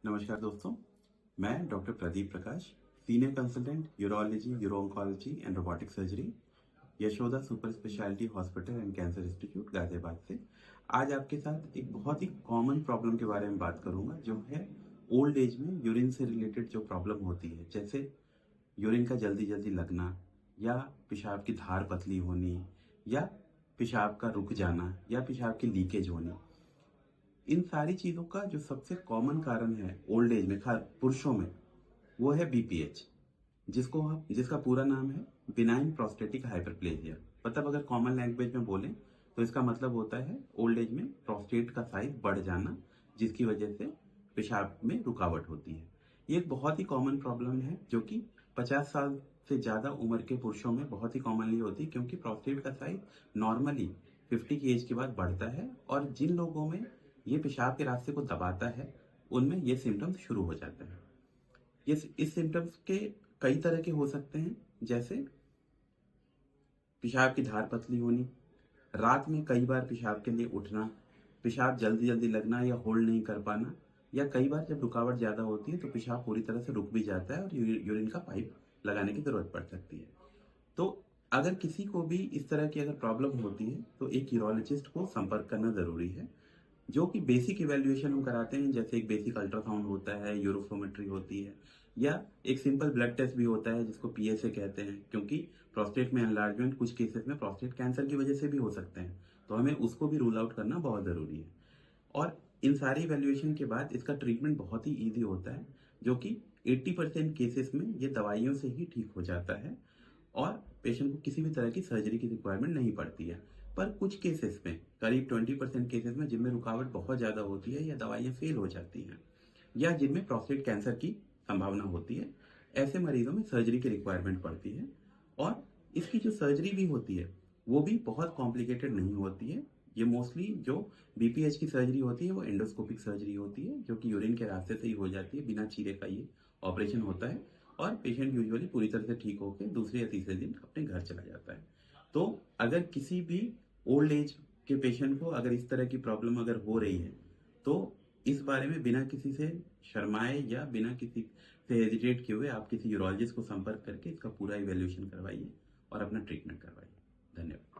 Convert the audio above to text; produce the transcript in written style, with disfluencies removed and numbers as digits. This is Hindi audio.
नमस्कार दोस्तों, मैं doctor Pradeep Prakash, senior consultant urology, euro oncology and robotic surgery, Yashoda super speciality hospital and cancer institute Ghaziabad से आज आपके साथ एक बहुत ही कॉमन प्रॉब्लम के बारे में बात करूंगा, जो है ओल्ड एज में यूरिन से रिलेटेड जो प्रॉब्लम होती है, जैसे यूरिन का जल्दी जल्दी लगना, या पेशाब की धार पतली होनी, या पेशाब का रुक जाना, या पेशाब की लीकेज होनी। इन सारी चीजों का जो सबसे कॉमन कारण है ओल्ड एज में, खास पुरुषों में, वो है बीपीएच, जिसका पूरा नाम है बिनाइन प्रोस्टेटिक हाइपरप्लेजिया। मतलब अगर कॉमन लैंग्वेज में बोलें तो इसका मतलब होता है ओल्ड एज में प्रोस्टेट का साइज बढ़ जाना, जिसकी वजह से पेशाब में रुकावट होती है। ये एक बहुत ही कॉमन प्रॉब्लम है जो कि 50 साल से ज्यादा उम्र के पुरुषों में बहुत ही कॉमनली होती है, क्योंकि प्रोस्टेट का साइज नॉर्मली 50 की एज के बाद बढ़ता है, और जिन लोगों में ये पेशाब के रास्ते को दबाता है उनमें ये सिम्टम्स शुरू हो जाते हैं। इस सिम्टम्स के कई तरह के हो सकते हैं, जैसे पेशाब की धार पतली होनी, रात में कई बार पेशाब के लिए उठना, पेशाब जल्दी जल्दी लगना या होल्ड नहीं कर पाना, या कई बार जब रुकावट ज्यादा होती है तो पेशाब पूरी तरह से रुक भी जाता है और यूरिन का पाइप लगाने की जरूरत पड़ सकती है। तो अगर किसी को भी इस तरह की अगर प्रॉब्लम होती है तो एक यूरोलॉजिस्ट को संपर्क करना जरूरी है, जो कि बेसिक इवेल्युएशन हम कराते हैं। जैसे एक बेसिक अल्ट्रासाउंड होता है, यूरोफ्लोमेट्री होती है, या एक सिंपल ब्लड टेस्ट भी होता है जिसको पीएसए कहते हैं, क्योंकि प्रोस्टेट में एनलार्जमेंट कुछ केसेस में प्रोस्टेट कैंसर की वजह से भी हो सकते हैं, तो हमें उसको भी रूल आउट करना बहुत जरूरी है। और इन सारी इवेल्युएशन के बाद इसका ट्रीटमेंट बहुत ही ईजी होता है, जो कि 80% केसेस में ये दवाइयों से ही ठीक हो जाता है, और पेशेंट को किसी भी तरह की सर्जरी की रिक्वायरमेंट नहीं पड़ती है। पर कुछ केसेस में, करीब 20% केसेस में, जिनमें रुकावट बहुत ज्यादा होती है या दवाइयां फेल हो जाती हैं, या जिनमें प्रोस्टेट कैंसर की संभावना होती है, ऐसे मरीजों में सर्जरी की रिक्वायरमेंट पड़ती है। और इसकी जो सर्जरी भी होती है वो भी बहुत कॉम्प्लिकेटेड नहीं होती है। ये मोस्टली जो बीपीएच की सर्जरी होती है वो एंडोस्कोपिक सर्जरी होती है, जो कि यूरिन के रास्ते से ही हो जाती है, बिना चीरे का ये ऑपरेशन होता है, और पेशेंट यूजुअली पूरी तरह से ठीक होकर दूसरे या तीसरे दिन अपने घर चला जाता है। तो अगर किसी भी ओल्ड एज के पेशेंट को अगर इस तरह की प्रॉब्लम अगर हो रही है, तो इस बारे में बिना किसी से शर्माए या बिना किसी से हेजिटेट किए हुए आप किसी यूरोलॉजिस्ट को संपर्क करके इसका पूरा इवेल्युएशन करवाइए और अपना ट्रीटमेंट करवाइए। धन्यवाद।